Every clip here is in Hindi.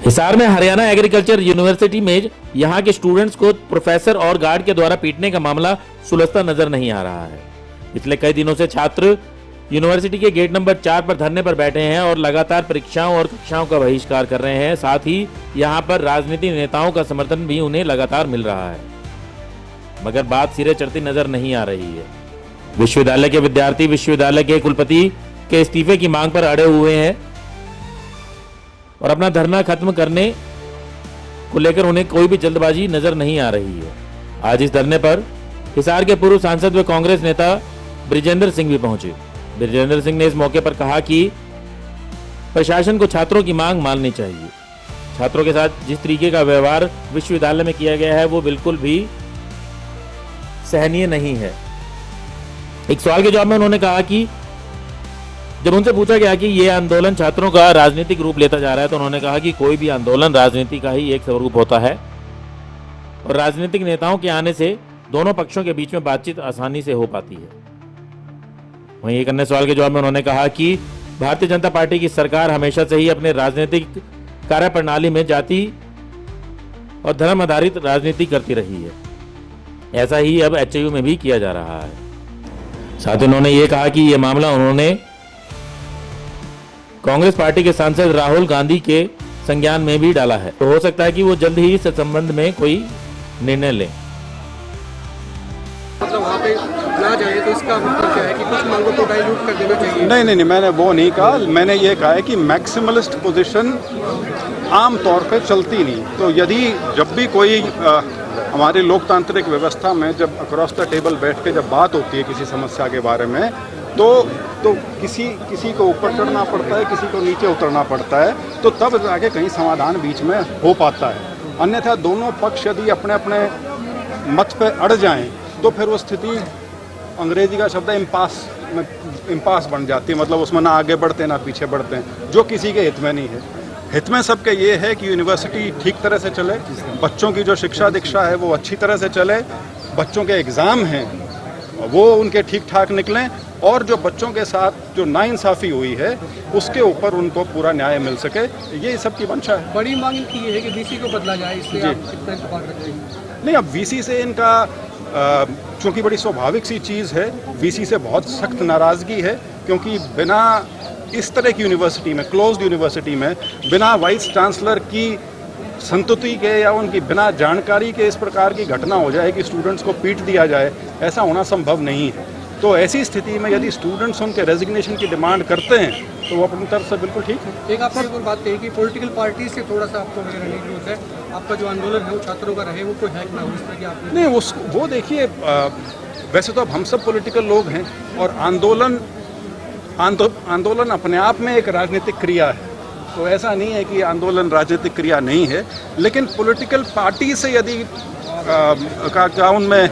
हिसार में हरियाणा एग्रीकल्चर यूनिवर्सिटी में यहां के स्टूडेंट्स को प्रोफेसर और गार्ड के द्वारा पीटने का मामला सुलझता नजर नहीं आ रहा है। पिछले कई दिनों से छात्र यूनिवर्सिटी के गेट नंबर 4 पर धरने पर बैठे हैं और लगातार परीक्षाओं और कक्षाओं का बहिष्कार कर रहे हैं। साथ ही यहां पर राजनीतिक नेताओं का समर्थन भी उन्हें लगातार मिल रहा है, मगर बात सिरे चढ़ती नजर नहीं आ रही है। विश्वविद्यालय के विद्यार्थी विश्वविद्यालय के कुलपति के इस्तीफे की मांग पर अड़े हुए हैं और अपना धरना खत्म करने को लेकर उन्हें कोई भी जल्दबाजी नजर नहीं आ रही है। आज इस धरने पर हिसार के पूर्व सांसद व कांग्रेस नेता बृजेंद्र सिंह भी पहुंचे। बृजेंद्र सिंह ने इस मौके पर कहा कि प्रशासन को छात्रों की मांग माननी चाहिए। छात्रों के साथ जिस तरीके का व्यवहार विश्वविद्यालय में किया गया है वो बिल्कुल भी सहनीय नहीं है। एक सवाल के जवाब में उन्होंने कहा कि जब उनसे पूछा गया कि यह आंदोलन छात्रों का राजनीतिक रूप लेता जा रहा है तो उन्होंने कहा कि कोई भी आंदोलन राजनीति का ही एक स्वरूप होता है और राजनीतिक नेताओं के आने से दोनों पक्षों के बीच में बातचीत आसानी से हो पाती है। वहीं एक अन्य सवाल के जवाब में उन्होंने कहा कि भारतीय जनता पार्टी की सरकार हमेशा से ही अपने राजनीतिक कार्यप्रणाली में जाति और धर्म आधारित राजनीति करती रही है। ऐसा ही अब एचयू में भी किया जा रहा है। साथ ही उन्होंने ये कहा कि यह मामला उन्होंने कांग्रेस पार्टी के सांसद राहुल गांधी के संज्ञान में भी डाला है, तो हो सकता है कि वो जल्द ही इस संबंध में कोई निर्णय लें। मतलब वहाँ पे ना जाए तो इसका मतलब क्या है कि कुछ मांगों को डाइल्यूट कर देना चाहिए? नहीं, मैंने वो नहीं कहा। मैंने ये कहा है कि मैक्सिमलिस्ट पोजीशन आम तौर पे चलती नहीं। तो यदि जब भी कोई हमारी लोकतांत्रिक व्यवस्था में जब अक्रॉस द टेबल बैठ के जब बात होती है किसी समस्या के बारे में तो किसी को ऊपर चढ़ना पड़ता है, किसी को नीचे उतरना पड़ता है, तो तब जाके कहीं समाधान बीच में हो पाता है। अन्यथा दोनों पक्ष यदि अपने अपने मत पे अड़ जाएं तो फिर वो स्थिति, अंग्रेजी का शब्द है इम्पास बन जाती है। मतलब उसमें ना आगे बढ़ते ना पीछे बढ़ते हैं, जो किसी के हित में नहीं है। हित में सबके ये है कि यूनिवर्सिटी ठीक तरह से चले, बच्चों की जो शिक्षा दीक्षा है वो अच्छी तरह से चले, बच्चों के एग्ज़ाम हैं वो उनके ठीक ठाक निकलें और जो बच्चों के साथ जो नाइंसाफ़ी हुई है उसके ऊपर उनको पूरा न्याय मिल सके, ये सबकी मंशा है। बड़ी मांग इनकी ये है कि वीसी को बदला जाए, इसलिए आप कितना इंतजार रखते हैं? नहीं, अब वीसी से इनका चूँकि बड़ी स्वाभाविक सी चीज़ है, वीसी से बहुत सख्त नाराज़गी है, क्योंकि बिना इस तरह की यूनिवर्सिटी में, क्लोज्ड यूनिवर्सिटी में, बिना वाइस चांसलर की संतुति के या उनकी बिना जानकारी के इस प्रकार की घटना हो जाए कि स्टूडेंट्स को पीट दिया जाए, ऐसा होना संभव नहीं है। तो ऐसी स्थिति में यदि स्टूडेंट्स उनके रेजिग्नेशन की डिमांड करते हैं तो वो अपनी तरफ से बिल्कुल ठीक है। एक आपने एक और बात कही कि पॉलिटिकल पार्टी से थोड़ा सा आपको रणनीति जरूरत है, आपका जो आंदोलन है वो छात्रों का रहे, वो कोई हैक ना हो, इस तरह की आपने नहीं, वो देखिए, वैसे तो अब हम सब पॉलिटिकल लोग हैं और आंदोलन अपने आप में एक राजनीतिक क्रिया है, तो ऐसा नहीं है कि आंदोलन राजनीतिक क्रिया नहीं है। लेकिन पॉलिटिकल पार्टी से यदि उनमें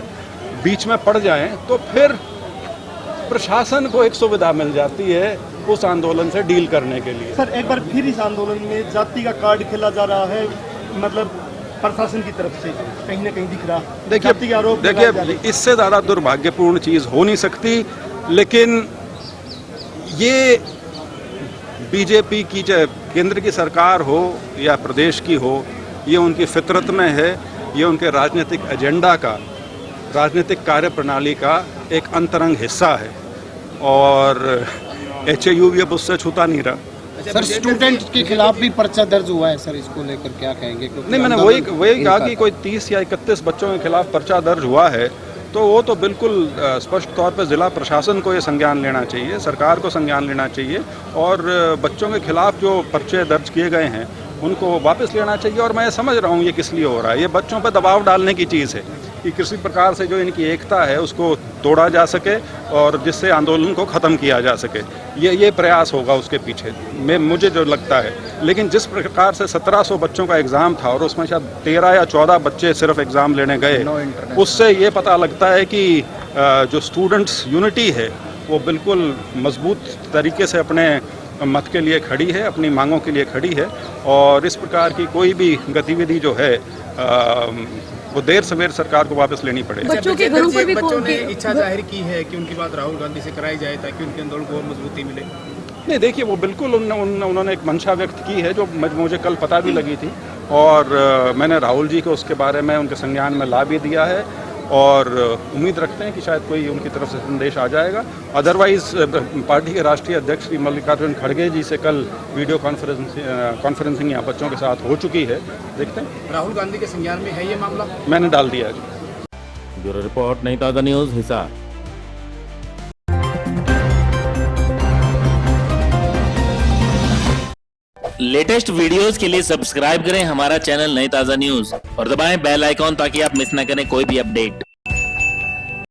बीच में पड़ जाएं तो फिर प्रशासन को एक सुविधा मिल जाती है उस आंदोलन से डील करने के लिए। सर, एक बार फिर इस आंदोलन में जाति का कार्ड खेला जा रहा है, मतलब प्रशासन की तरफ से कहीं ना कहीं दिख रहा। देखिए, इससे ज़्यादा दुर्भाग्यपूर्ण चीज़ हो नहीं सकती। लेकिन ये बीजेपी की, चाहे केंद्र की सरकार हो या प्रदेश की हो, ये उनकी फितरत में है, ये उनके राजनीतिक एजेंडा का, राजनीतिक कार्यप्रणाली का एक अंतरंग हिस्सा है और एचयू भी अब उससे छूता नहीं रहा। सर, स्टूडेंट के खिलाफ भी पर्चा दर्ज हुआ है सर, इसको लेकर क्या कहेंगे? नहीं, मैंने वही कहा कि कोई 30 या 31 बच्चों के खिलाफ पर्चा दर्ज हुआ है, तो वो तो बिल्कुल स्पष्ट तौर पर ज़िला प्रशासन को ये संज्ञान लेना चाहिए, सरकार को संज्ञान लेना चाहिए और बच्चों के खिलाफ जो पर्चे दर्ज किए गए हैं उनको वापस लेना चाहिए। और मैं समझ रहा हूँ ये किस लिए हो रहा है, ये बच्चों पर दबाव डालने की चीज़ है कि किसी प्रकार से जो इनकी एकता है उसको तोड़ा जा सके और जिससे आंदोलन को ख़त्म किया जा सके, ये प्रयास होगा उसके पीछे, मुझे जो लगता है। लेकिन जिस प्रकार से 1700 बच्चों का एग्ज़ाम था और उसमें शायद 13 या 14 बच्चे सिर्फ एग्ज़ाम लेने गए, उससे ये पता लगता है कि जो स्टूडेंट्स यूनिटी है वो बिल्कुल मजबूत तरीके से अपने मत के लिए खड़ी है, अपनी मांगों के लिए खड़ी है और इस प्रकार की कोई भी गतिविधि जो है वो देर सवेर सरकार को वापस लेनी पड़ेगी। बच्चों ने इच्छा जाहिर की है कि उनकी बात राहुल गांधी से कराई जाए ताकि उनके आंदोलन को और मजबूती मिले। नहीं देखिए, वो बिल्कुल उन्होंने एक मंशा व्यक्त की है जो मुझे कल पता भी लगी थी, और मैंने राहुल जी को उसके बारे में उनके संज्ञान में ला भी दिया है, और उम्मीद रखते हैं कि शायद कोई उनकी तरफ से संदेश आ जाएगा। अदरवाइज़ पार्टी के राष्ट्रीय अध्यक्ष श्री मल्लिकार्जुन खड़गे जी से कल वीडियो कॉन्फ्रेंसिंग यहाँ बच्चों के साथ हो चुकी है, देखते हैं। राहुल गांधी के संज्ञान में है ये मामला? मैंने डाल दिया है जी। ब्यूरो रिपोर्ट, नई ताज़ा न्यूज़, हिसार। लेटेस्ट वीडियोस के लिए सब्सक्राइब करें हमारा चैनल नई ताज़ा न्यूज़ और दबाएं बेल आइकॉन ताकि आप मिस ना करें कोई भी अपडेट।